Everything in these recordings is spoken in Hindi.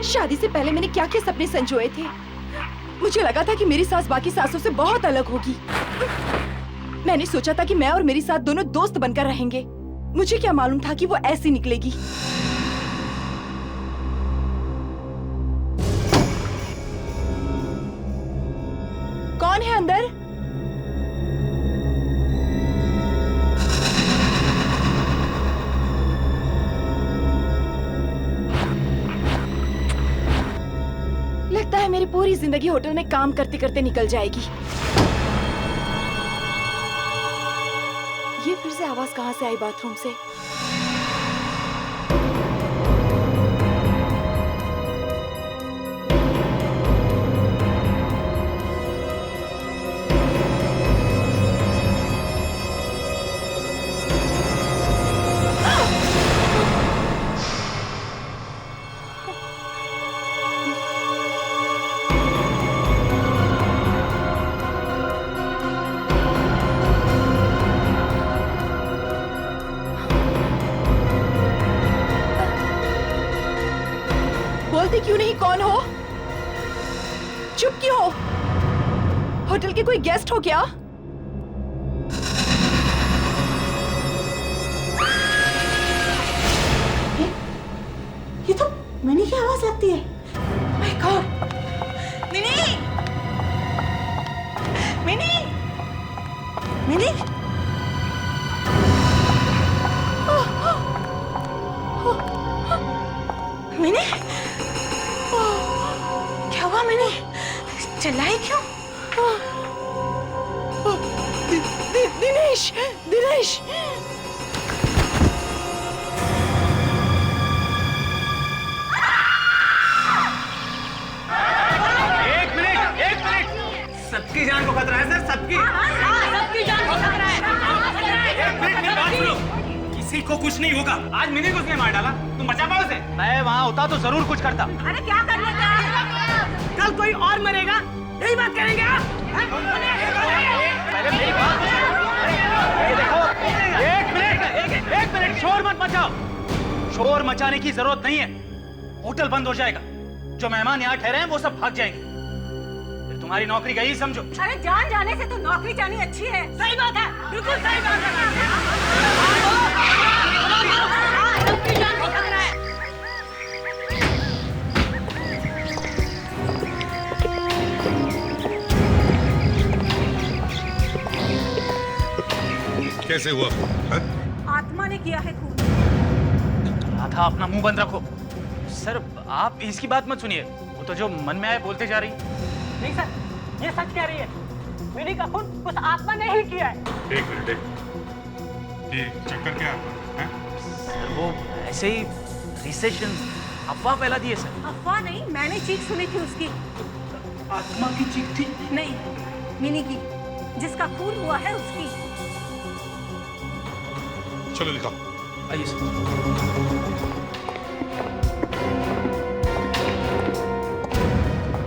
शादी से पहले मैंने क्या क्या सपने संजोए थे। मुझे लगा था कि मेरी सास बाकी सासों से बहुत अलग होगी। मैंने सोचा था कि मैं और मेरी सास दोनों दोस्त बनकर रहेंगे। मुझे क्या मालूम था कि वो ऐसी निकलेगी। कौन है अंदर? लगता है मेरी पूरी जिंदगी होटल में काम करते करते निकल जाएगी। ये फिर से आवाज कहां से आई बाथरूम से? बोलते क्यों नहीं? कौन हो? चुप क्यों हो? होटल के कोई गेस्ट हो क्या? ये तो मिनी की आवाज लगती है। My God! Mini! Mini! Mini! Mini! क्या हुआ मिनी? चिल्लाई क्यों? दिनेश! दिनेश! सबकी जान को खतरा है सर, सबकी जान को खतरा है। एक मिनट मेरी बात सुनो। किसी को कुछ नहीं होगा। आज मिनी को उसने मार डाला, तुम बचा पाओ उसे? मैं वहाँ होता तो जरूर कुछ करता। अरे क्या कर लेते हैं? कल कोई और मरेगा, यही बात करेंगे आप? पहले मेरी बात तो सुनो। ये देखो, एक मिनट शोर मत मचाओ। शोर मचाने की जरूरत नहीं है। होटल बंद हो जाएगा। जो मेहमान यहाँ ठहरे हैं वो सब भाग जाएंगे। तुम्हारी नौकरी गई समझो। अरे जान जाने से तो नौकरी जानी अच्छी है। सही बात है, बिल्कुल सही बात है। सबकी जान को खतरा है। कैसे हुआ? आत्मा ने किया है खून। राधा अपना मुंह बंद रखो। सर आप इसकी बात मत सुनिए। वो तो जो मन में आए बोलते जा रही। नहीं सर, ये सच कह रही है। मिनी का खून उस आत्मा ने ही किया है। एक मिनट, ये चक्कर क्या है? सर वो ऐसे ही रिसेशन अफवाह फैला दी है सर। अफवाह नहीं, मैंने चीख सुनी थी उसकी। आत्मा की चीख थी? नहीं, मिनी की। जिसका खून हुआ है उसकी। चलो दिखाओ। आइए सर।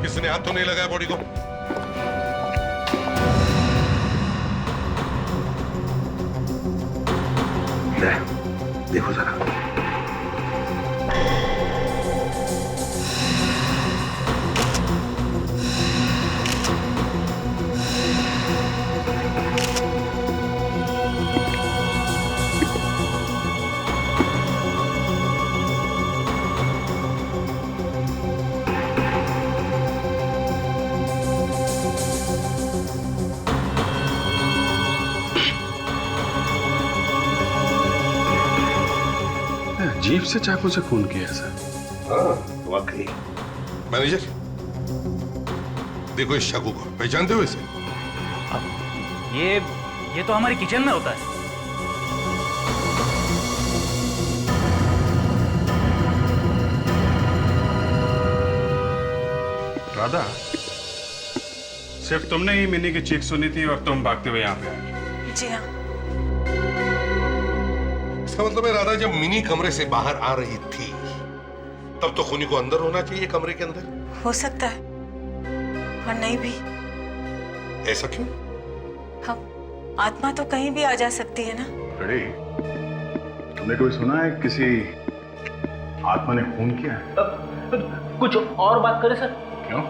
किसने हाथ तो नहीं लगाया बॉडी को? देखो जरा। जीप से चाकू से खून किया सर। हाँ वाकई। मैनेजर देखो इस चाकू को, पहचानते हो इसे? ये तो हमारे किचन में होता है। राधा, सिर्फ तुमने ही मिनी की चीख सुनी थी और तुम भागते हुए यहाँ पे आए? जी हाँ। इसका मतलब है राधा जब मिनी कमरे से बाहर आ रही थी तब तो खूनी को अंदर होना चाहिए, कमरे के अंदर। हो सकता है और नहीं भी। ऐसा क्यों? हम आत्मा तो कहीं भी आ जा सकती है ना। रेडी, तुमने कभी सुना है किसी आत्मा ने खून किया है? कुछ और बात करें सर? क्यों?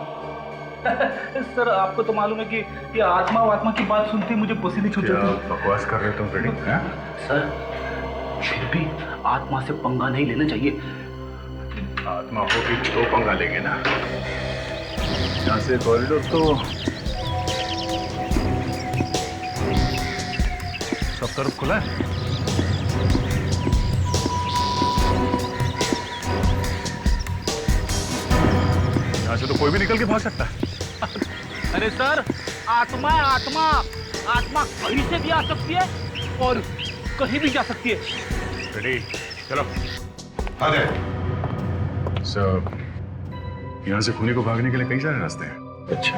सर आपको तो मालूम है कि ये आत्मा की बात सुनते ही मुझे पसीने छूट क्या जाते हैं। बकवास कर रहे हो तुम फ्रेडी? हैं? सर फिर भी आत्मा से पंगा नहीं लेना चाहिए। आत्मा होगी तो पंगा लेंगे ना। यहाँ से कॉरिडोर तो सब तरफ खुला है। यहाँ से तो कोई भी निकल के पहुंच सकता है। अरे सर आत्मा कहीं से भी आ सकती है और कहीं भी जा सकती है। रेडी, चलो। आ जाए। सब यहाँ से खूनी को भागने के लिए कई सारे रास्ते हैं। अच्छा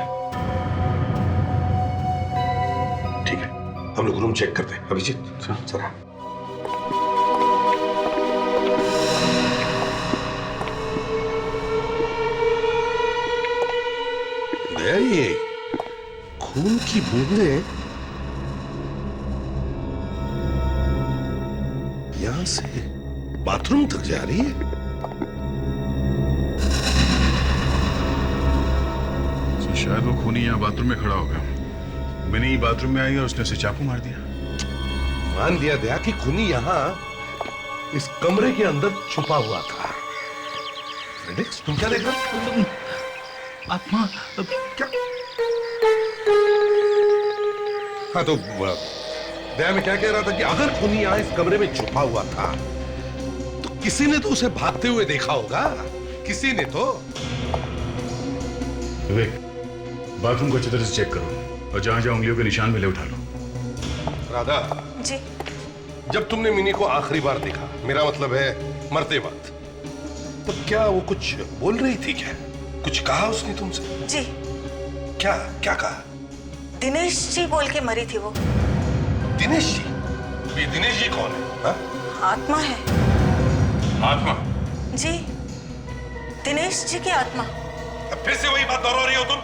ठीक है, हम लोग रूम चेक करते हैं। अभिजीत जरा। दया, ये खून की बूंदें यहां से बाथरूम तक जा रही है। तो शायद वो खूनी यहाँ बाथरूम में खड़ा होगा। मिनी बाथरूम में आई और उसने उसे चाकू मार दिया। मान लिया दया कि खूनी यहां इस कमरे के अंदर छुपा हुआ था। फ्रेडिक्स, तुम क्या देख रहे हो? आत्मा क्या? हाँ तो दया मैं क्या कह रहा था कि अगर खूनी यहां इस कमरे में छुपा हुआ था तो किसी ने तो उसे भागते हुए देखा होगा। किसी ने तो। विवेक, बाथरूम को अच्छी तरह से चेक करो और जहां जहां उंगलियों के निशान मिले उठा लो। राधा जी जब तुमने मिनी को आखिरी बार देखा, मेरा मतलब है मरते वक्त, तब क्या वो कुछ बोल रही थी? क्या कुछ कहा उसने तुमसे? जी क्या क्या कहा? दिनेश जी बोल के मरी थी वो। दिनेश जी? ये दिनेश जी कौन है? हा? आत्मा है आत्मा? जी, दिनेश जी की आत्मा। अब फिर से वही बात दोहरा रही हो तुम।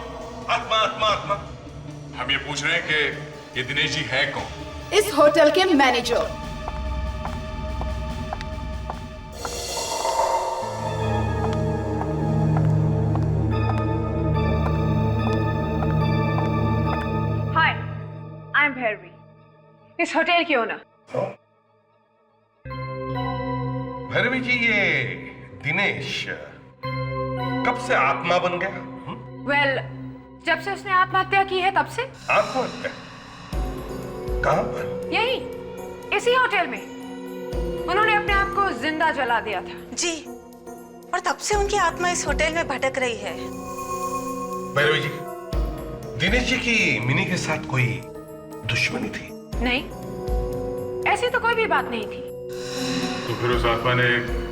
आत्मा आत्मा आत्मा। हम ये पूछ रहे हैं कि ये दिनेश जी है कौन? इस होटल के manager. Hi, I am Bhairavi, इस होटल की ओनर। भैरवी जी, ये दिनेश कब से आत्मा बन गया? वेल, जब से उसने आत्महत्या की है तब से। आत्महत्या? कहां पर? यही इसी होटल में उन्होंने अपने आप को जिंदा जला दिया था। जी, और तब से उनकी आत्मा इस होटल में भटक रही है। भैरवी जी, दिनेश जी की मिनी के साथ कोई दुश्मनी थी? नहीं, ऐसी तो कोई भी बात नहीं थी। तो फिर उस आत्मा ने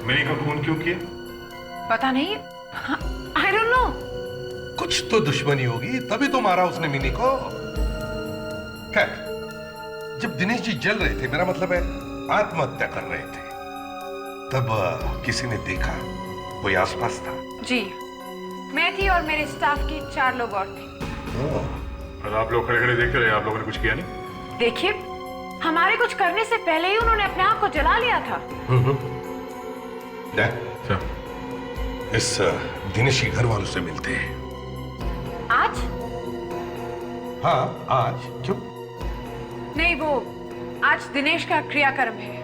मिनी का खून क्यों किया? पता नहीं, आई डोंट नो। कुछ तो दुश्मनी होगी, तभी तो मारा उसने मिनी को। खैर, जब दिनेश जी जल रहे थे, मेरा मतलब है आत्महत्या कर रहे थे, तब किसी ने देखा? कोई आसपास था? जी, मैं थी और मेरे स्टाफ के 4 लोग और थे। और आप लोग खड़े खड़े देखते रहे, आप लोगों ने कुछ किया नहीं? देखिए, हमारे कुछ करने से पहले ही उन्होंने अपने आप को जला लिया था। इस दिनेश के घर वालों से मिलते हैं। आज? हाँ, आज। क्यों? नहीं, वो आज दिनेश का क्रियाकर्म है।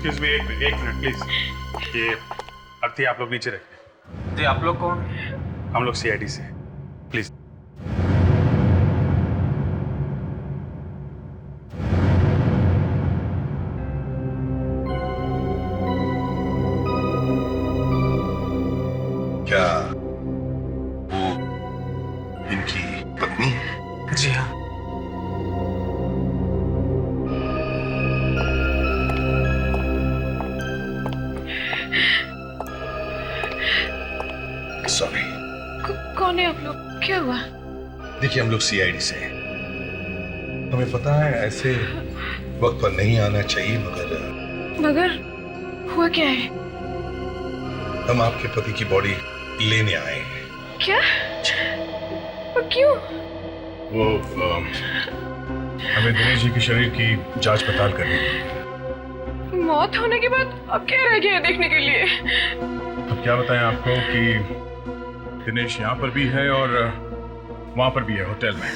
एक्सक्यूज मी, एक मिनट प्लीज। ये अर्थी आप लोग नीचे रखिए। आप लोग कौन? हम लोग सीआईडी से, प्लीज। क्या हुआ? देखिए हम लोग सीआईडी से हैं। हमें पता है ऐसे वक्त पर नहीं आना चाहिए, मगर हुआ क्या है? हम आपके पति की बॉडी लेने आए हैं। क्या? वो क्यों? वो हमें दिनेश जी के शरीर की जांच पड़ताल करनी है। मौत होने के बाद अब क्या रह गया है देखने के लिए? अब क्या बताएं आपको कि दिनेश यहाँ पर भी है और वहां पर भी है, होटल में।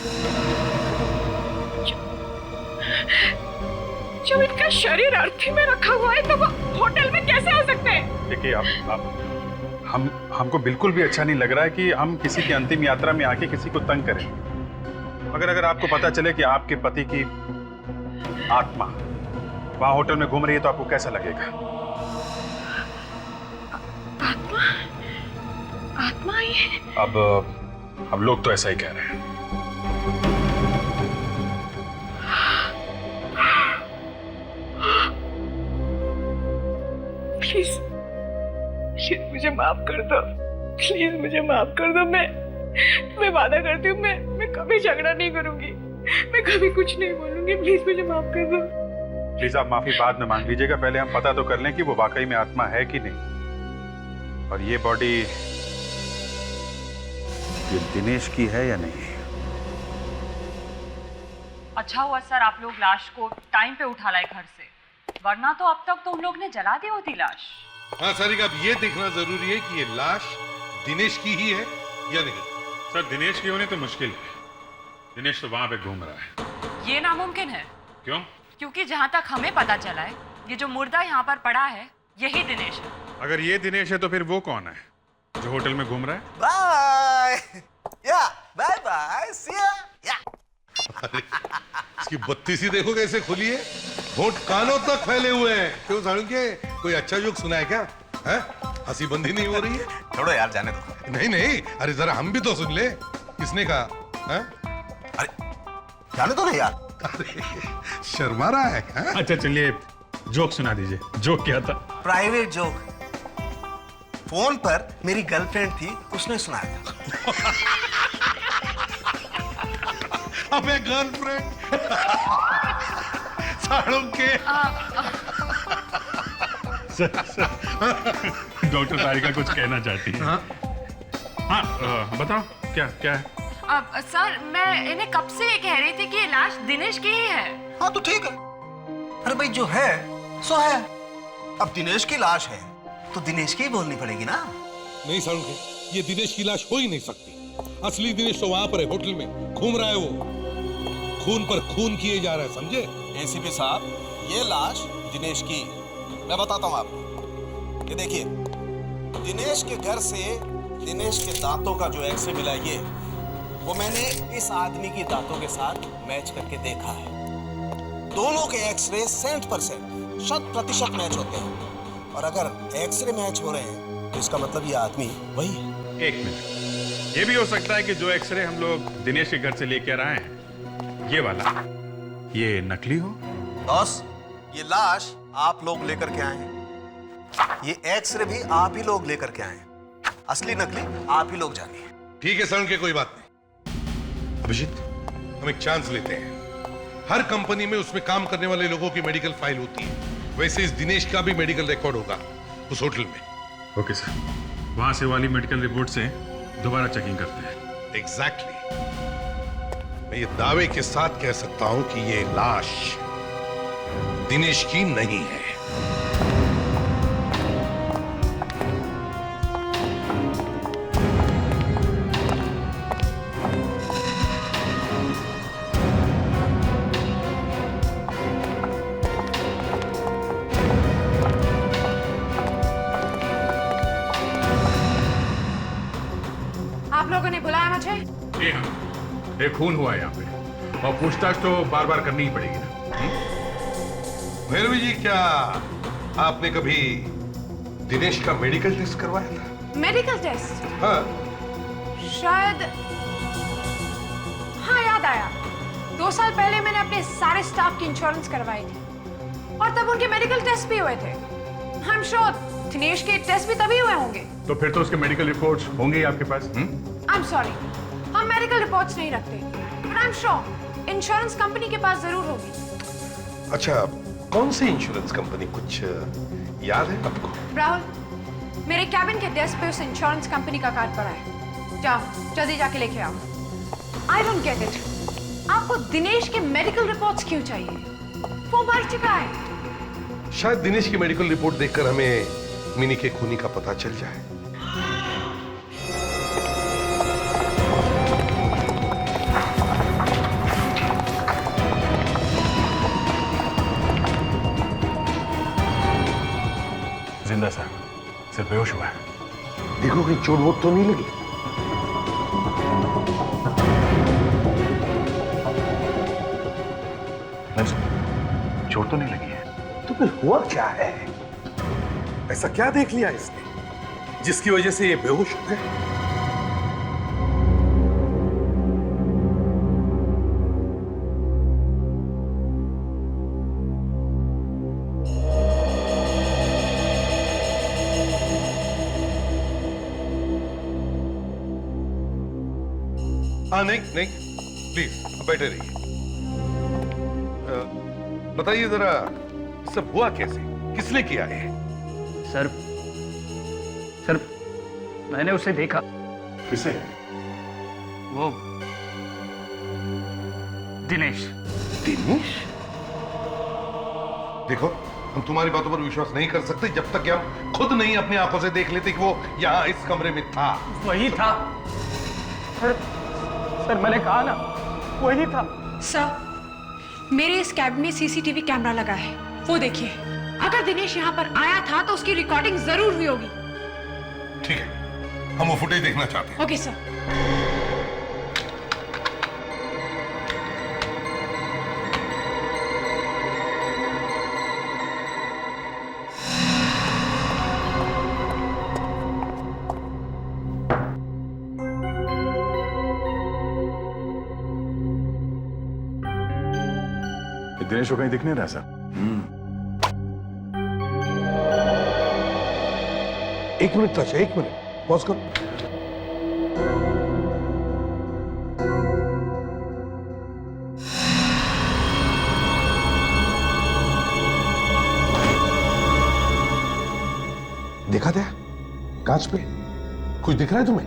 जब इनका शरीर अर्थी में रखा हुआ है तो वो होटल में कैसे हो सकते हैं? देखिए आप हमको बिल्कुल भी अच्छा नहीं लग रहा है कि हम किसी की अंतिम यात्रा में आके किसी को तंग करें। मगर अगर आपको पता चले कि आपके पति की आत्मा वहां होटल में घूम रही है तो आपको कैसा लगेगा? आत्मा? आत्मा आई है? अब लोग तो ऐसा ही कह रहे हैं। प्लीज मुझे माफ कर दो। प्लीज मुझे माफ कर दो। मैं वादा करती हूँ मैं कभी झगड़ा नहीं करूंगी। मैं कभी कुछ नहीं बोलूंगी। प्लीज मुझे माफ कर दो। प्लीज आप माफी बाद में मांग लीजिएगा, पहले हम पता तो कर लें कि वो वाकई में आत्मा है कि नहीं, और ये बॉडी ये दिनेश की है या नहीं। अच्छा हुआ सर आप लोग लाश को टाइम पे उठा लाए घर से, वरना तो अब तक तो उन लोग ने जला दी होती लाश। हाँ सारिका, अब ये देखना जरूरी है कि ये लाश दिनेश की ही है या नहीं। सर दिनेश की होनी तो मुश्किल है। दिनेश तो वहां पे घूम रहा है। ये नामुमकिन है। क्यों? क्योंकि जहाँ तक हमें पता चला है ये जो मुर्दा यहाँ पर पड़ा है यही दिनेश है। अगर ये दिनेश है तो फिर वो कौन है जो होटल में घूम रहा है? बाय या बाय बाय सी या। इसकी बत्ती सी देखो कैसे खुली है, होंठ कानों तक फैले हुए हैं। क्यों साळुंके, कोई अच्छा जोक सुना है क्या? हैं? हंसी बंदी नहीं हो रही है? छोड़ो यार, जाने दो। नहीं नहीं, अरे जरा हम भी तो सुन ले। किसने कहा? हैं? अरे जाने दो ना यार। अरे शर्मा रहा है, हैं? अच्छा चलिए जोक सुना दीजिए। जोक क्या था? Private joke. फोन पर मेरी गर्लफ्रेंड थी, उसने सुनाया था। अबे गर्लफ्रेंड साळुंके। डॉक्टर सारिका कुछ कहना चाहती है। हाँ बताओ क्या क्या है? अब सर मैं इन्हें कब से ये कह रही थी कि ये लाश दिनेश की ही है। हाँ तो ठीक है। अरे भाई जो है सो है। अब दिनेश की लाश है तो दिनेश की ही बोलनी पड़ेगी ना। नहीं साळुंके, ये दिनेश की लाश हो ही नहीं सकती। असली दिनेश तो वहां पर है, होटल में घूम रहा है। वो खून पर खून किए जा रहा है, समझे? एसीपी साहब, ये लाश दिनेश की, मैं बताता हूँ आपको। ये देखिए, दिनेश के घर से दिनेश के दांतों का जो एक्सरे मिला ये, वो मैंने इस आदमी की दांतों के साथ मैच करके देखा है। दोनों के एक्सरे 100% 100% मैच होते हैं। और अगर एक्सरे मैच हो रहे हैं तो इसका मतलब ये आदमी वही है। एक मिनट, ये भी हो सकता है कि जो एक्सरे हम लोग दिनेश के घर से लेकर आए हैं ये वाला, ये नकली हो। बॉस, ये लाश आप लोग लेकर के आए हैं, ये एक्सरे भी आप ही लोग लेकर के आए हैं। असली नकली आप ही लोग जानिए। ठीक है साळुंके, कोई बात नहीं। अभिजीत, हम एक चांस लेते हैं। हर कंपनी में उसमें काम करने वाले लोगों की मेडिकल फाइल होती है, वैसे इस दिनेश का भी मेडिकल रिकॉर्ड होगा उस होटल में। ओके सर, वहां से वाली मेडिकल रिपोर्ट से दोबारा चेकिंग करते हैं। एग्जैक्टली। मैं ये दावे के साथ कह सकता हूं कि ये लाश दिनेश की नहीं है। आप लोगों ने बुलाया मुझे? जी हाँ, एक खून हुआ है यहाँ पे और पूछताछ तो बार बार करनी ही पड़ेगी ना। भैरवी जी, क्या आपने कभी दिनेश का मेडिकल टेस्ट करवाया था? Medical test? हाँ। शायद हाँ, याद आया। 2 साल पहले मैंने अपने सारे स्टाफ की इंश्योरेंस करवाई थी और तब उनके मेडिकल टेस्ट भी हुए थे। आई एम श्योर दिनेश के टेस्ट भी तभी हुए होंगे। तो फिर तो उसके मेडिकल रिपोर्ट्स होंगे ही आपके पास। आई एम सॉरी, हाँ मेडिकल रिपोर्ट्स नहीं रखते, but I am sure insurance company के पास जरूर होगी। अच्छा, कौन सी इंश्योरेंस कंपनी, कुछ याद है आपको? राहुल, मेरे कैबिन के डेस्क पे उस इंश्योरेंस कंपनी का कार्ड पड़ा है, जाओ जल्दी जाके लेके आओ। आई डोंट गेट इट, आपको दिनेश के मेडिकल रिपोर्ट्स क्यों चाहिए? वो मर चुका है। शायद दिनेश की मेडिकल रिपोर्ट देखकर हमें मिनी के खूनी का पता चल जाए। जिंदा सर, सिर्फ बेहोश हुआ है। देखो कि चोट वोट तो नहीं लगी। नहीं सर, चोट तो नहीं लगी है। तो फिर हुआ क्या है? ऐसा क्या देख लिया इसने जिसकी वजह से ये बेहोश हो गए? हाँ, नहीं नहीं, प्लीज बैठे रहिए। बताइए जरा, सब हुआ कैसे, किसने किया है? सर मैंने उसे देखा। किसे? वो दिनेश। दिनेश? देखो, हम तुम्हारी बातों पर विश्वास नहीं कर सकते जब तक कि हम खुद नहीं अपनी आंखों से देख लेते कि वो यहाँ इस कमरे में था। वही था सर, मैंने कहा ना, वही था। सर, मेरे इस कैबिन में सीसीटीवी कैमरा लगा है, वो देखिए। अगर दिनेश यहाँ पर आया था तो उसकी रिकॉर्डिंग जरूर हुई होगी। ठीक है, हम वो फुटेज देखना चाहते हैं। Okay sir. दिनेश को कहीं दिख नहीं रहा सर। एक मिनट ताशा, एक मिनट, पॉज करो। देखा था कांच पे कुछ दिख रहा है तुम्हें?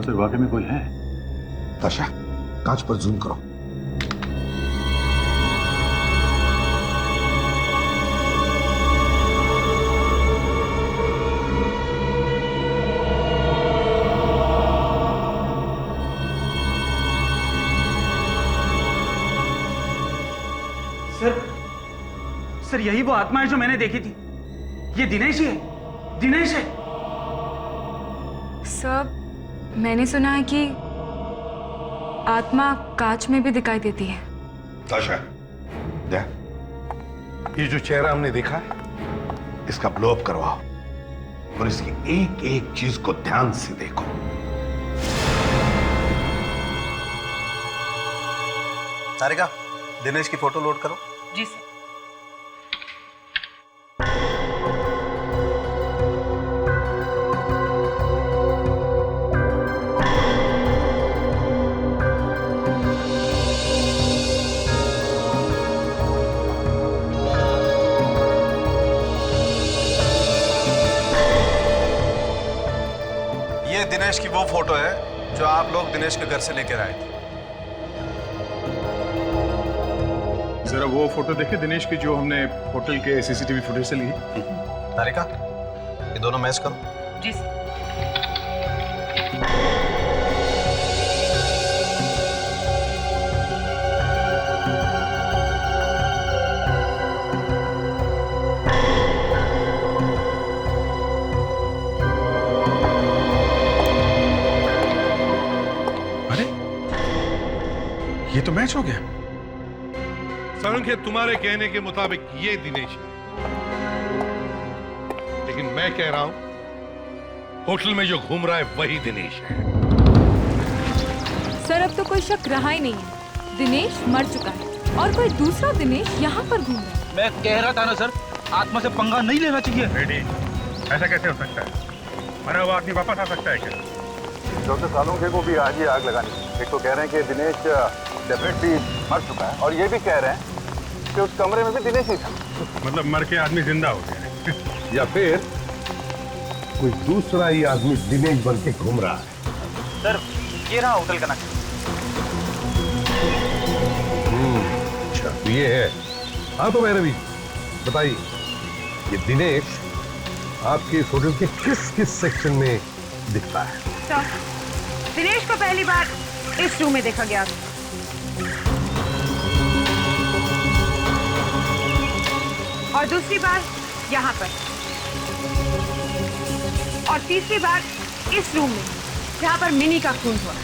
सर, वाकई में कोई है। ताशा, कांच पर जूम करो। सर यही वो आत्मा है जो मैंने देखी थी। ये दिनेश ही है, दिनेश है। सर, मैंने सुना है कि आत्मा कांच में भी दिखाई देती है। ताशा, ये जो चेहरा हमने देखा है, इसका ब्लो अप करवाओ और इसकी एक एक चीज को ध्यान से देखो। सारिका, दिनेश की फोटो लोड करो। जी सर। ये दिनेश की वो फोटो है जो आप लोग दिनेश के घर से लेकर आए थे। जरा वो फोटो देखिए दिनेश की, जो हमने होटल के सीसीटीवी फुटेज से ली। सारिका, ये दोनों मैच करो। जी सर। अरे, ये तो मैच हो गया। संख्या तुम्हारे कहने के मुताबिक ये दिनेश है, लेकिन मैं कह रहा हूं होटल में जो घूम रहा है वही दिनेश है। सर, अब तो कोई शक रहा ही नहीं है, दिनेश मर चुका है और कोई दूसरा दिनेश यहाँ पर घूम रहा है। मैं कह रहा था ना सर, आत्मा से पंगा नहीं लेना चाहिए। रेडी, ऐसा कैसे हो सकता है? मरा हुआ आदमी वापस आ सकता है क्या? डॉक्टर सालों को भी आज ही आग लगानी। एक तो कह रहे हैं कि दिनेश डेफिनेटली मर चुका है, और ये भी कह रहे हैं कि उस कमरे में भी दिनेश ही था। मतलब मर के आदमी जिंदा हो गया है। या फिर कोई दूसरा ही आदमी दिनेश बन के घूम रहा है। सर ये रहा होटल का नक्शा। अच्छा तो ये है। हाँ तो भैरवी बताइए, ये दिनेश आपके इस होटल के किस किस सेक्शन में दिखता है? तो दिनेश को पहली बार इस रूम में देखा गया, और दूसरी बार यहाँ पर, और तीसरी बार इस रूम में जहाँ पर मिनी का खून हुआ,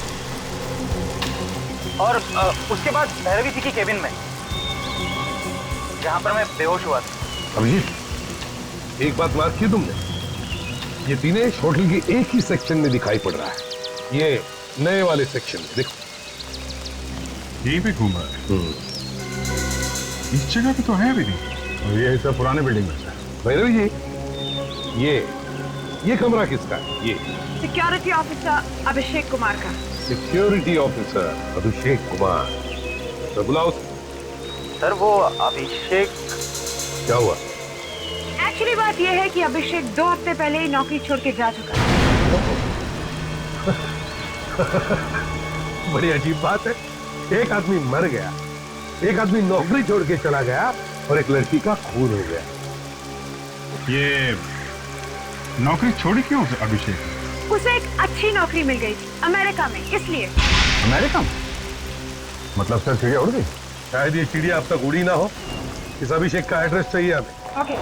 और उसके बाद भैरवी जी की केबिन में जहाँ पर मैं बेहोश हुआ था। अभिजीत एक बात मार्क की तुमने, ये दिनेश होटल के एक ही सेक्शन में दिखाई पड़ रहा है, ये नए वाले सेक्शन में। देखो यहीं पे घूम रहा है। इस जगह पे तो है भी नहीं, और ये सब पुराने बिल्डिंग में है। भैरवी जी ये कमरा किसका है? ये सिक्योरिटी ऑफिसर अभिषेक कुमार का। सिक्योरिटी ऑफिसर अभिषेक कुमार, तो बुलाओ। सर वो अभिषेक क्या हुआ? एक्चुअली बात यह है कि अभिषेक 2 हफ्ते पहले ही नौकरी छोड़ के जा चुका है। बड़ी अजीब बात है, एक आदमी मर गया, एक आदमी नौकरी छोड़ के चला गया, और एक लड़की का खून हो गया। ये नौकरी छोड़ी क्यों अभिषेक? उसे एक अच्छी नौकरी मिल गई थी अमेरिका में, इसलिए। अमेरिका में? मतलब सर चिड़िया उड़ गई? शायद ये चिड़िया अब तक उड़ी ना हो। इस अभिषेक का एड्रेस चाहिए हमें। ओके।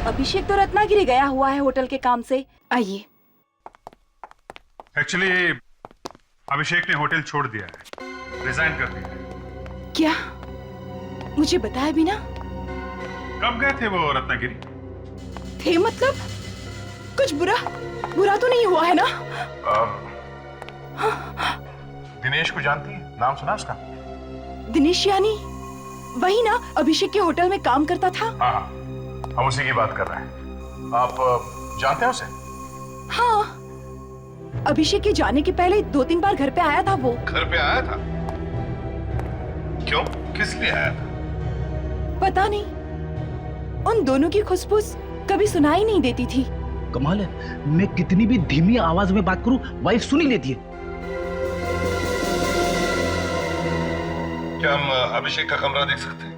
अभिषेक तो रत्नागिरी गया हुआ है होटल के काम से। आइए। एक्चुअली अभिषेक ने होटल छोड़ दिया है, रिजाइन कर दिया है। क्या? मुझे बताया भी ना। कब गए थे वो रत्नागिरी? थे मतलब? कुछ बुरा तो नहीं हुआ है ना? दिनेश को जानती है? नाम सुना उसका? दिनेश यानी वही ना, अभिषेक के होटल में काम करता था। हाँ, हम उसी की बात कर रहे हैं। आप जानते हैं उसे? हाँ, अभिषेक के जाने के पहले 2-3 बार घर पे आया था वो। घर पे आया था? क्यों? किस लिए आया था? पता नहीं, उन दोनों की खुशबूस कभी सुनाई नहीं देती थी। कमाल है, मैं कितनी भी धीमी आवाज में बात करूं वाइफ सुन ही लेती है। क्या हम अभिषेक का कमरा देख सकते हैं?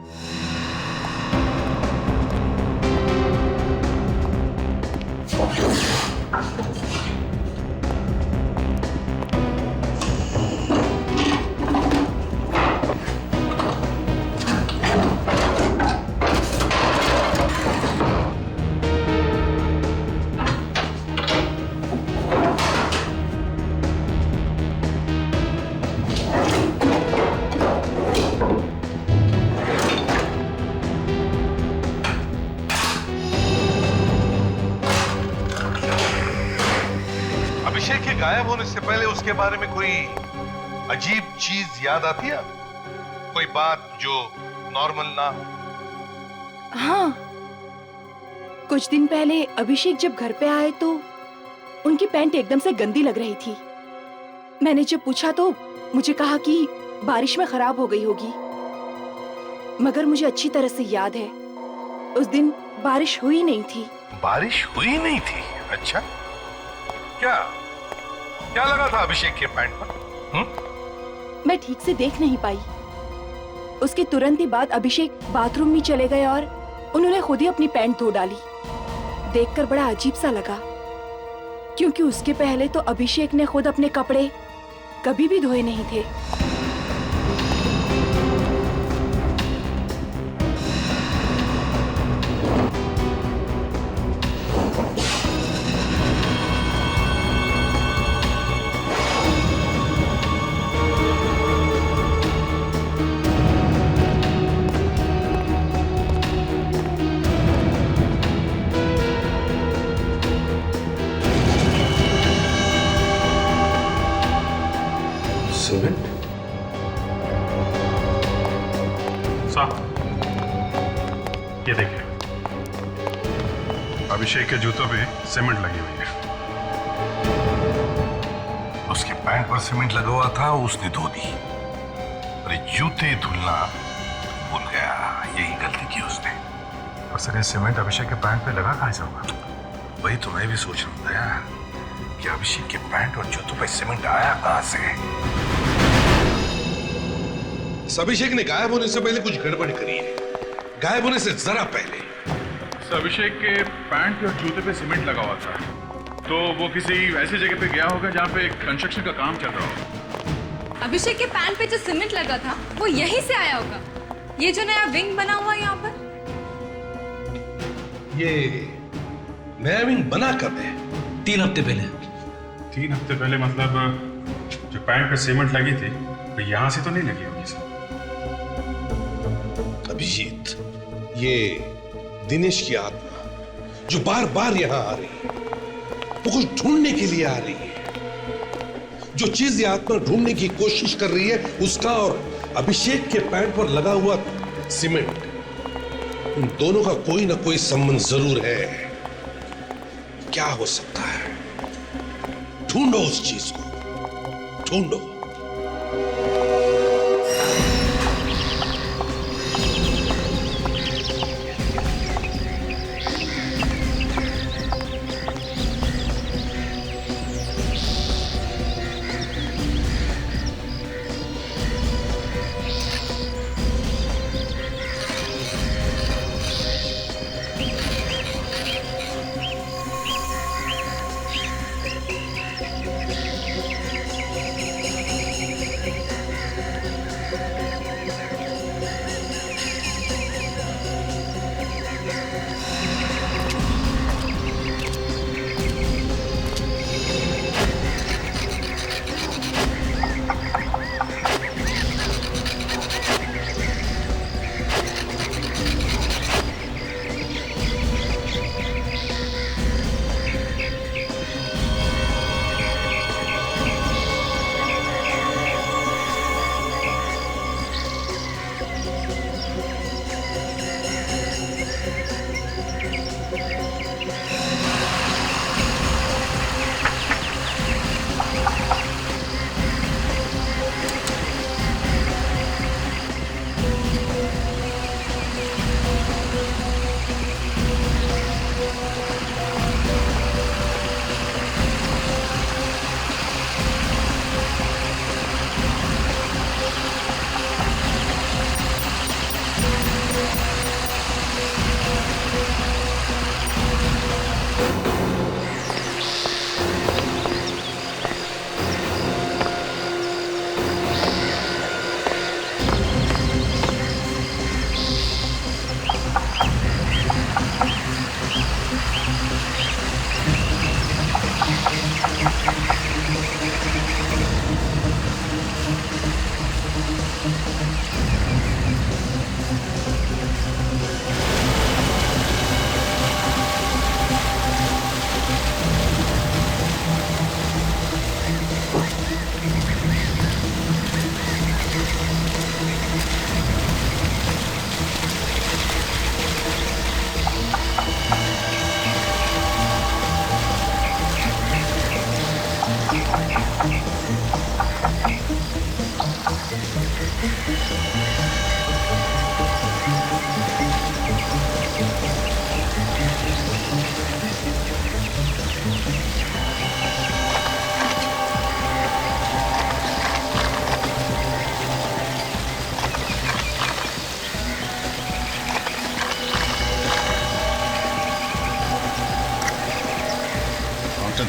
अभिषेक के गायब होने से पहले उसके बारे में कोई अजीब चीज याद आती है? कोई बात जो नॉर्मल ना हो? हाँ, कुछ दिन पहले अभिषेक जब घर पे आए तो उनकी पैंट एकदम से गंदी लग रही थी। मैंने जब पूछा तो मुझे कहा कि बारिश में खराब हो गई होगी, मगर मुझे अच्छी तरह से याद है उस दिन बारिश हुई नहीं थी। बारिश हुई नहीं थी? अच्छा, क्या लगा था अभिषेक के पैंट पर? मैं ठीक से देख नहीं पाई। उसके तुरंत ही बाद अभिषेक बाथरूम में चले गए और उन्होंने खुद ही अपनी पैंट धो डाली। देखकर बड़ा अजीब सा लगा, क्योंकि उसके पहले तो अभिषेक ने खुद अपने कपड़े कभी भी धोए नहीं थे। सीमेंट? साहब, ये देखिए, अभिषेक के जूतों पे सीमेंट लगी हुई है। उसके पैंट पर सीमेंट लगा हुआ था उसने धो दी, अरे जूते धुलना भूल गया, यही गलती की उसने। और सर ये सीमेंट अभिषेक के पैंट पे लगा कहाँ से होगा? वही तो मैं भी सोच रहा था यार कि अभिषेक के पैंट और जूतों पे सीमेंट आया कहां से। इस अभिषेक ने गायब होने से पहले कुछ गड़बड़ करी है, गायब होने से जरा पहले। अभिषेक के पैंट और जूते पे सीमेंट लगा हुआ था, तो वो किसी ऐसी जगह पे गया होगा जहाँ पे कंस्ट्रक्शन का काम चल रहा होगा। अभिषेक के पैंट पे जो सीमेंट लगा था वो यहीं से आया होगा। ये जो नया विंग बना हुआ है यहाँ पर, ये नया विंग बना कब है? 3 हफ्ते पहले। 3 हफ्ते पहले मतलब जो पैंट पे सीमेंट लगी थी तो यहाँ से तो नहीं लगी होगी सर। अभिजीत, ये दिनेश की आत्मा जो बार बार यहां आ रही है, वो कुछ ढूंढने के लिए आ रही है। जो चीज ये आत्मा ढूंढने की कोशिश कर रही है, उसका और अभिषेक के पैंट पर लगा हुआ सीमेंट, उन दोनों का कोई ना कोई संबंध जरूर है। क्या हो सकता है? ढूंढो उस चीज को, ढूंढो।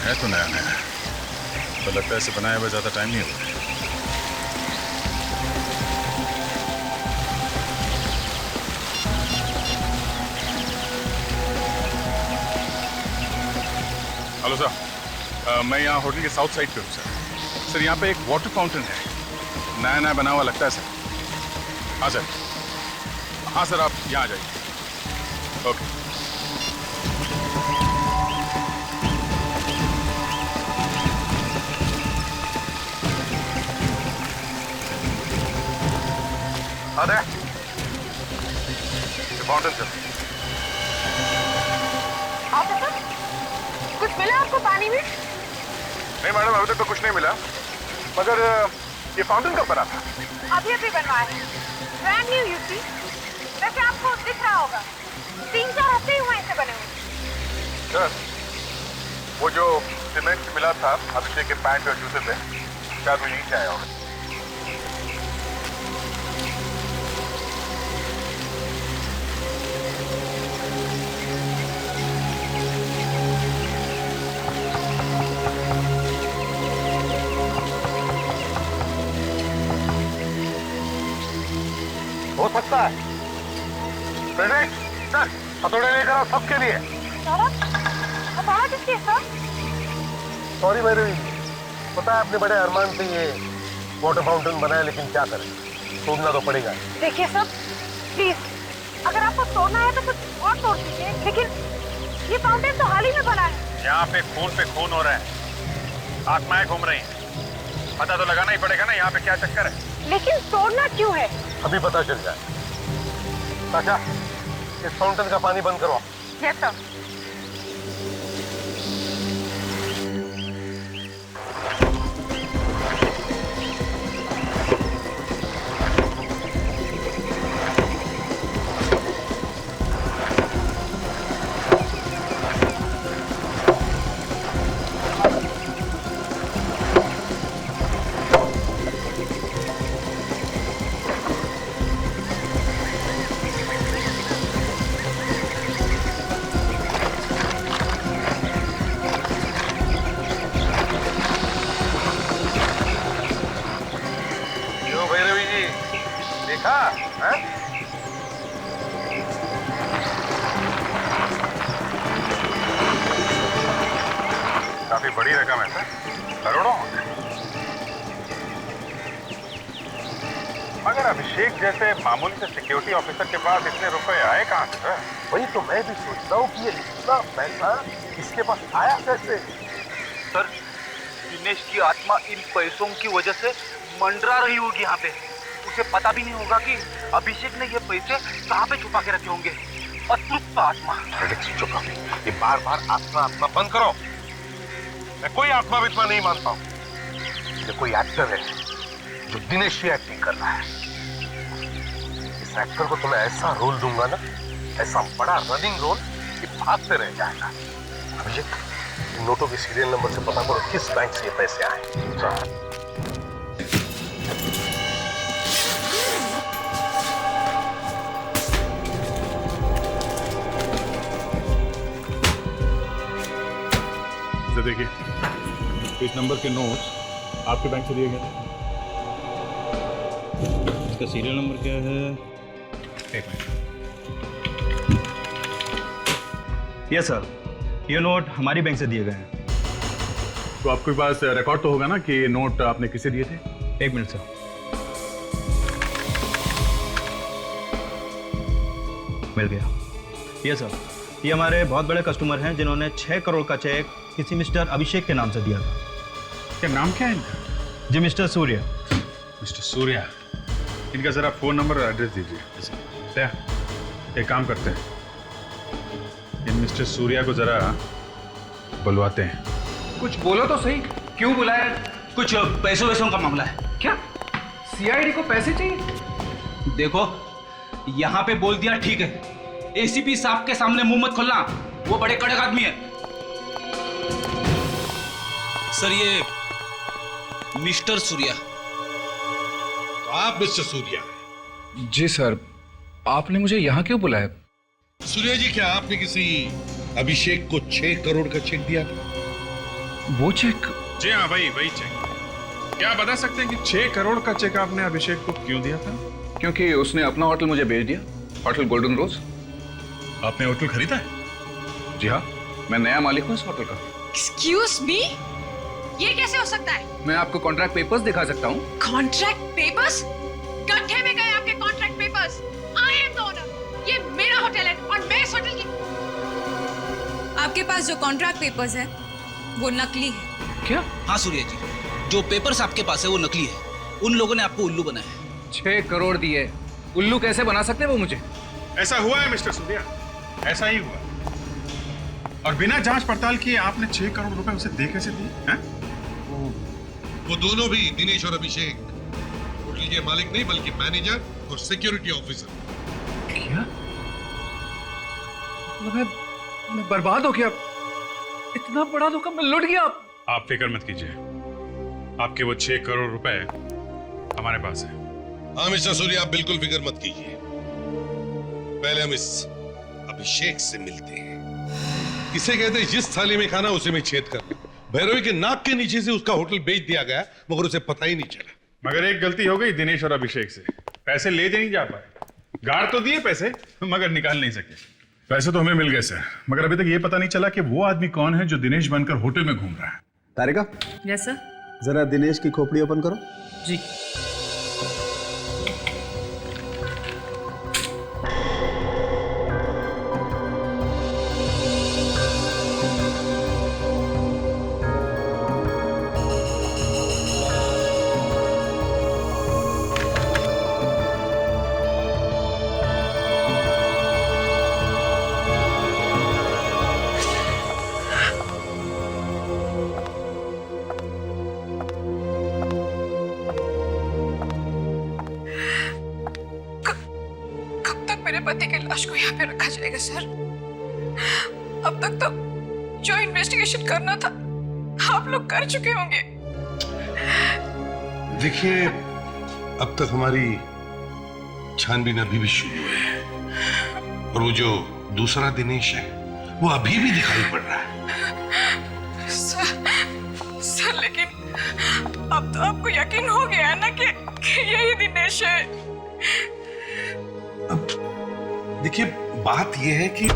है तो नया नया, तो लगता है इसे बनाए हुए ज्यादा टाइम नहीं हुआ। हेलो सर, मैं यहाँ होटल के साउथ साइड पे हूँ सर। सर यहाँ पे एक वाटर फाउंटेन है, नया नया बना हुआ लगता है सर। हाँ सर, हाँ सर, आप यहाँ आ जाइए। ओके। अरे फाउंटेन सर। ऑफिसर, कुछ मिला आपको पानी में? नहीं मैडम, अभी तक तो कुछ नहीं मिला। मगर ये फाउंटेन कब बना था? अभी अभी बनवाया है, ब्रांड न्यू यू सी। वैसे आपको दिख रहा होगा 3-4 हफ्ते ही हुए इसे बने हुए। सर, वो जो सीमेंट मिला था अभिषेक के पैंट और जूते पे, शायद वो यहीं से आया होगा। हो सकता है। फ्रेडरिक, सर, हथौड़े लेकर आओ सबके लिए। हथौड़ा किसके सर? सॉरी भैरवी, पता है अपने बड़े अरमान से ये वाटर फाउंटेन बनाया, लेकिन क्या करें, तोड़ना तो पड़ेगा। देखिए सर, प्लीज अगर आपको तोड़ना है तो कुछ और तोड़ दीजिए, लेकिन ये फाउंटेन तो हाल ही में बना है। यहाँ पे खून हो रहा है, आत्माएं घूम रही हैं। पता तो लगाना ही पड़ेगा ना यहाँ पे क्या चक्कर है। लेकिन तोड़ना क्यों है? अभी पता चल जाए। साशा, इस फाउंटेन का पानी बंद करवाओ। Yes sir. काफी बड़ी रकम है सर, करोड़ों। मगर अभिषेक जैसे मामूली से सिक्योरिटी ऑफिसर के पास इतने रुपए आए कहाँ से सर? वही तो मैं भी सोचता हूँ कि ये इतना पैसा इसके पास आया कैसे। सर, दिनेश की आत्मा इन पैसों की वजह से मंडरा रही होगी यहाँ पे। उसे पता भी नहीं होगा कि अभिषेक ने ये पैसे कहाँ पे छुपा के रखे होंगे। अतृप्त आत्मा। चुप रहो, ये बार बार आत्मा बंद करो। मैं कोई आत्मा वित्मा नहीं मानता हूँ। ये कोई एक्टर है जो दिनेश की एक्टिंग कर रहा है। इस एक्टर को तो मैं ऐसा रोल दूंगा ना, ऐसा बड़ा रनिंग रोल कि भागते रह जाएगा। अभिषेक, नोटों के सीरियल नंबर से पता करो किस बैंक से ये पैसे आए। देखिए, इस नंबर के नोट्स आपके बैंक से दिए गए थे। इसका सीरियल नंबर क्या है? एक मिनट। यस सर, ये नोट हमारी बैंक से दिए गए हैं। तो आपके पास रिकॉर्ड तो होगा ना कि ये नोट आपने किसे दिए थे? एक मिनट सर। मिल गया। यस सर, ये हमारे बहुत बड़े कस्टमर हैं जिन्होंने 6 करोड़ का चेक किसी मिस्टर अभिषेक के नाम से दिया था। क्या नाम क्या है इनका? जी मिस्टर सूर्या। मिस्टर सूर्या, इनका जरा फोन नंबर और एड्रेस दीजिए। एक काम करते हैं, इन मिस्टर सूर्या को जरा बुलवाते हैं। कुछ बोलो तो सही, क्यों बुलाया? कुछ पैसों का मामला है। क्या सीआईडी को पैसे चाहिए? देखो, यहाँ पे बोल दिया ठीक है। एसीपी साहब के सामने मुंह मत खोलना, वो बड़े कड़क आदमी है। सर, ये मिस्टर सूर्या। तो आप मिस्टर सूर्या? जी सर, आपने मुझे यहाँ क्यों बुलाया? सूर्या जी, क्या आपने किसी अभिषेक को 6 करोड़ का चेक दिया था? वो चेक? जी हाँ, वही चेक। क्या बता सकते हैं कि 6 करोड़ का चेक आपने अभिषेक को क्यों दिया था? क्योंकि उसने अपना होटल मुझे भेज दिया, होटल गोल्डन रोज। आपने होटल खरीदा है? जी हाँ, मैं नया मालिक हूँ इस होटल का। एक्सक्यूज मी, ये कैसे हो सकता है? मैं आपको कॉन्ट्रैक्ट पेपर्स दिखा सकता हूँ। Contract papers? गड्ढे में गए आपके contract papers. I am the owner, ये मेरा होटल है और मैं इस होटल की। आपके पास जो कॉन्ट्रैक्ट पेपर्स है वो नकली है। क्या? हाँ सूर्या जी, जो पेपर्स आपके पास है वो नकली है। उन लोगों ने आपको उल्लू बनाया है। 6 करोड़ दिए, उल्लू कैसे बना सकते हैं वो मुझे? ऐसा हुआ है मिस्टर सूर्या, ऐसा ही हुआ। और बिना जांच पड़ताल किए आपने 6 करोड़ रुपए उसे दे कैसे दिए? वो दोनों भी, दिनेश और अभिषेक, होटल के मालिक नहीं बल्कि मैनेजर और सिक्योरिटी ऑफिसर। क्या? मैं बर्बाद हो गया। इतना बड़ा धोखा मैं लुट गया। आप फिक्र मत कीजिए, आपके वो 6 करोड़ रुपए हमारे पास है। हाँ मिस्टर सूर्या, आप बिल्कुल फिक्र मत कीजिए। पहले हम इस अभिषेक से मिलते हैं। इसे कहते हैं जिस थाली में खाना उसे में छेद कर। भैरवी के नाक के नीचे से उसका होटल बेच दिया गया, मगर उसे पता ही नहीं चला। मगर एक गलती हो गई दिनेश और अभिषेक से, पैसे ले नहीं जा पाए। गाड़ तो दिए पैसे, मगर निकाल नहीं सके। पैसे तो हमें मिल गए सर, मगर अभी तक ये पता नहीं चला कि वो आदमी कौन है जो दिनेश बनकर होटल में घूम रहा है। तारिका, यस सर। जरा दिनेश की खोपड़ी ओपन करो। जी। मेरे पति की लाश को यहाँ पे रखा जाएगा सर? अब तक तो जो इन्वेस्टिगेशन करना था आप लोग कर चुके होंगे। देखिए, अब तक हमारी छानबीन अभी भी शुरू है, और वो जो दूसरा दिनेश है वो अभी भी दिखाई पड़ रहा है। सर लेकिन अब तो आपको यकीन हो गया ना कि यही दिनेश है। अब देखिए, बात यह है कि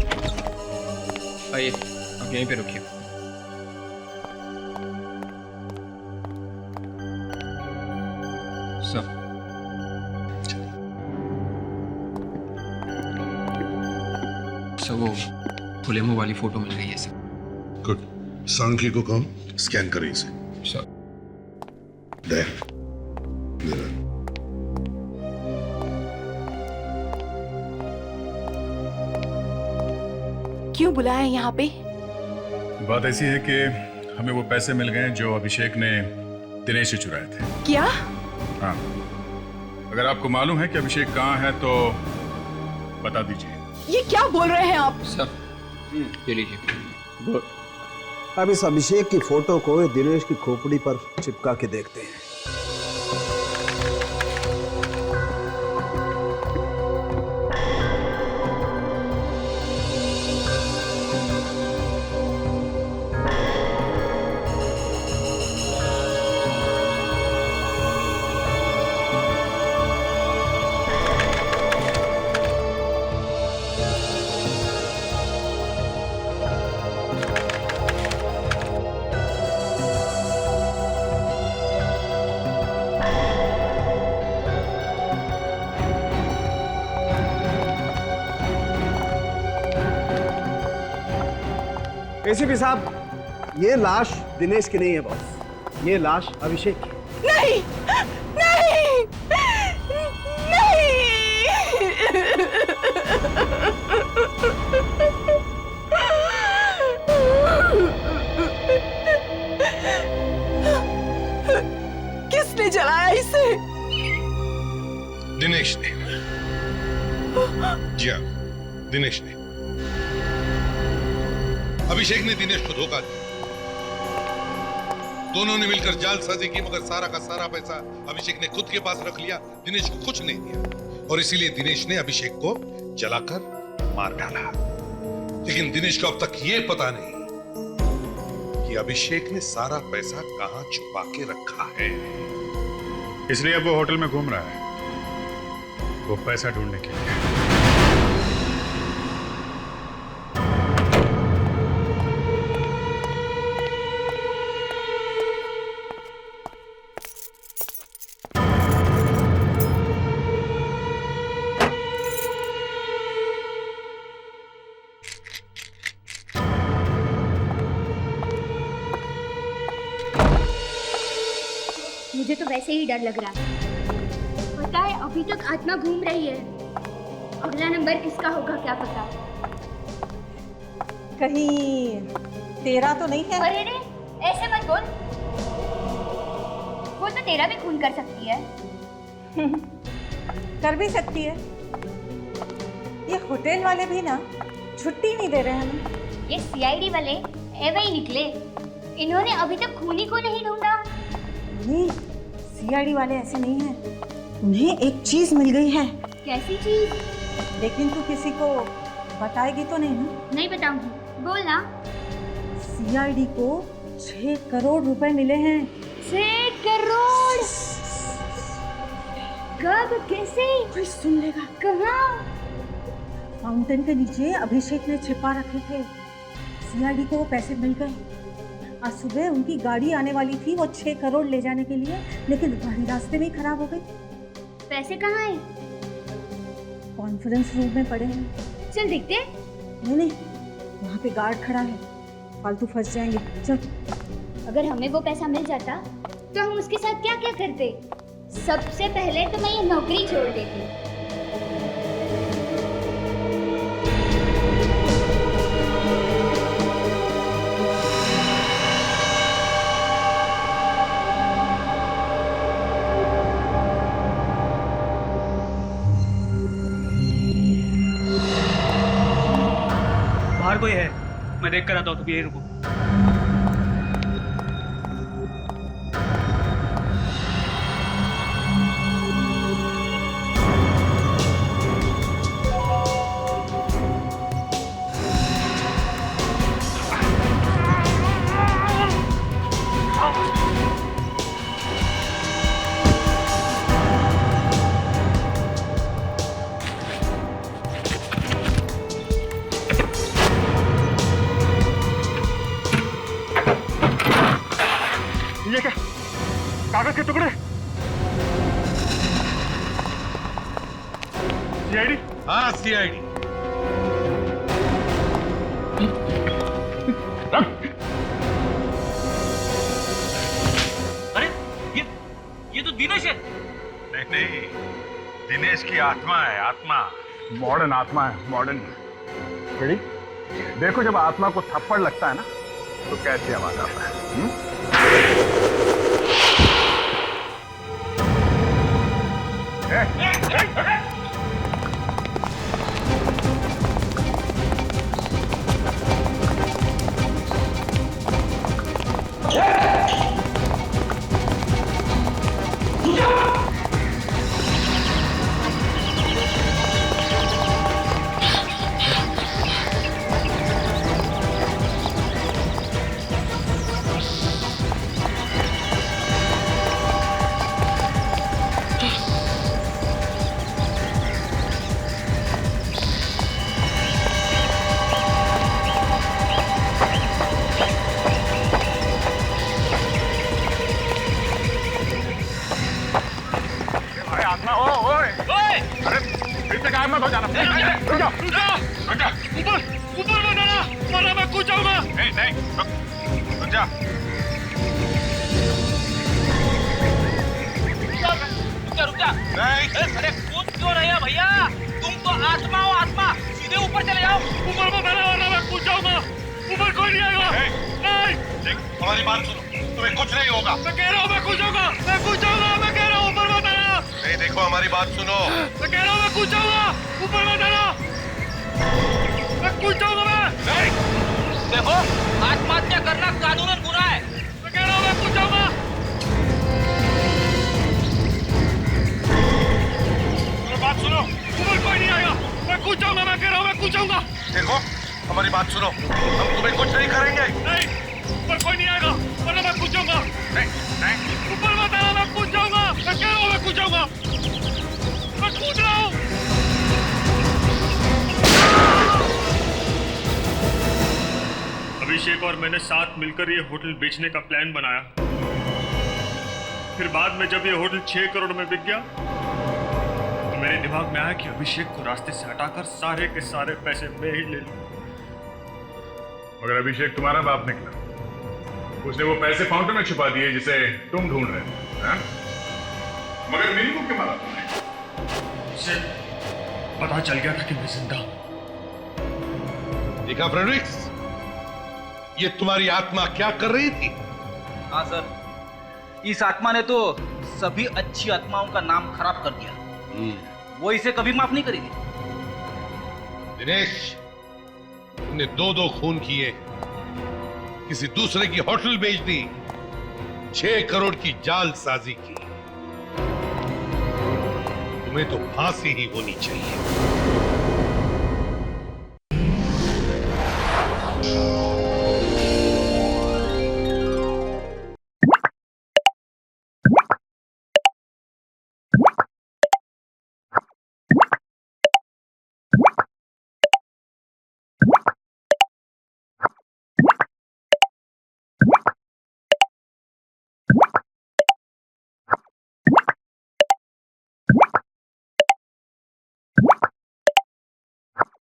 आइए, आप यहीं पे रुकिए। सर, वो खुले मुंह वाली फोटो मिल गई है सर। गुड। सांख्य को कम स्कैन करें इसे। सर। क्यों बुलाया यहाँ पे? बात ऐसी है कि हमें वो पैसे मिल गए जो अभिषेक ने दिनेश से चुराए थे। क्या? हाँ, अगर आपको मालूम है कि अभिषेक कहाँ है तो बता दीजिए। ये क्या बोल रहे हैं आप? सर, ये लीजिए। अब इस अभिषेक की फोटो को दिनेश की खोपड़ी पर चिपका के देखते हैं। एसीपी साहब, ये लाश दिनेश की नहीं है बॉस, ये लाश अभिषेक की। नहीं, नहीं, नहीं। किसने जलाया इसे? दिनेश ने। जी हाँ, दिनेश ने। अभिषेक ने दिनेश को धोखा दिया। दोनों ने मिलकर जालसाजी की, मगर सारा का सारा पैसा अभिषेक ने खुद के पास रख लिया, दिनेश को कुछ नहीं दिया, और इसीलिए दिनेश ने अभिषेक को जलाकर मार डाला। लेकिन दिनेश को अब तक यह पता नहीं कि अभिषेक ने सारा पैसा कहां छुपा के रखा है। इसलिए अब वो होटल में घूम रहा है, वो पैसा ढूंढने के लिए। मुझे तो वैसे ही डर लग रहा है। पता है अभी तक आत्मा घूम रही है। अगला नंबर किसका होगा क्या पता। कहीं तेरा तो नहीं है? अरे रे, ऐसे मत बोल। वो तो तेरा भी खून कर सकती है। कर भी सकती है। ये होटल वाले भी ना छुट्टी नहीं दे रहे हमें। ये सीआईडी वाले ऐसे ही निकले। इन्होंने अभी तक खूनी को नहीं ढूंढा। नहीं, सीआईडी वाले ऐसे नहीं हैं। उन्हें एक चीज मिल गई है। कैसी चीज? लेकिन तू किसी को बताएगी तो नहीं ना? नहीं बताऊंगी, बोल ना। सीआईडी को 6 करोड़ रुपए मिले हैं। 6 करोड़? कब, कैसे? कोई सुन लेगा। कहाँ? फाउंटेन के नीचे अभिषेक ने छिपा रखे थे। सीआईडी को वो पैसे मिल गए। आज सुबह उनकी गाड़ी आने वाली थी वो 6 करोड़ ले जाने के लिए, लेकिन गाड़ी रास्ते में ही खराब हो गई। पैसे कहाँ हैं? कॉन्फ्रेंस रूम में पड़े हैं। चल देखते। नहीं, वहाँ पे गार्ड खड़ा है, फालतू फंस जाएंगे। चल। अगर हमें वो पैसा मिल जाता तो हम उसके साथ क्या क्या करते? सबसे पहले तो मैं ये नौकरी छोड़ देती। बाहर कोई है? मैं देख कर आता हूँ, तो यही रुको। ये क्या? कागज के टुकड़े? सीआईडी? हाँ, सीआईडी। अरे ये तो दिनेश है। नहीं, दिनेश की आत्मा है, आत्मा। मॉडर्न आत्मा है, मॉडर्न। रेडी? देखो, जब आत्मा को थप्पड़ लगता है ना तो कैसे आवाज आता है। अरे कूद क्यों रहे हो भैया? तुम तो आत्मा हो, आत्मा। सीधे ऊपर चले जाओ। ऊपर मत आना वरना मैं कूद जाऊंगा। ऊपर कोई नहीं आएगा। नहीं, हमारी बात सुनो, तुम्हें कुछ नहीं होगा। मैं कह रहा हूँ मैं कूद जाऊंगा। मैं कूद जाऊंगा। मैं कह रहा हूँ ऊपर मत आना। नहीं, देखो हमारी बात सुनो। मैं कह रहा हूँ मैं कूद जाऊंगा। ऊपर मत आना। मैं कूद जाऊंगा। मैं देखो, आत्महत्या करना कानूनन गुनाह है। मैं कह रहा हूँ मैं कूद जाऊंगा। बात सुनो, ऊपर कोई नहीं आएगा। मैं कूद जाऊंगा। मैं कह रहा हूँ मैं कूद जाऊंगा। देखो हमारी बात सुनो, हम तुम्हें कुछ नहीं करेंगे। नहीं, ऊपर कोई नहीं आएगा वरना मैं कूद जाऊंगा। नहीं, ऊपर मत आना। मैं कूद जाऊंगा। मैं कह रहा हूँ मैं कूद जाऊंगा। मैं कूद रहा हूँ। अभिषेक और मैंने साथ मिलकर ये होटल बेचने का प्लान बनाया। फिर बाद में जब ये होटल 6 करोड़ में बिक गया तो मेरे दिमाग में आया कि अभिषेक को रास्ते से हटाकर सारे के सारे पैसे मैं ही ले लूं। मगर अभिषेक तुम्हारा बाप निकला, उसने वो पैसे फाउंटेन में छुपा दिए जिसे तुम ढूंढ रहे थे। मगर मिनी को क्यों मारा तुमने? उसे पता चल गया था कि मैं जिंदा हूं। देखा फ्रेडरिक्स, ये तुम्हारी आत्मा क्या कर रही थी? हाँ सर, इस आत्मा ने तो सभी अच्छी आत्माओं का नाम खराब कर दिया। वो इसे कभी माफ नहीं करेगी। दिनेश, तुमने 2-2 खून किए, किसी दूसरे की होटल बेच दी, 6 करोड़ की जालसाजी की। तुम्हें तो फांसी ही होनी चाहिए।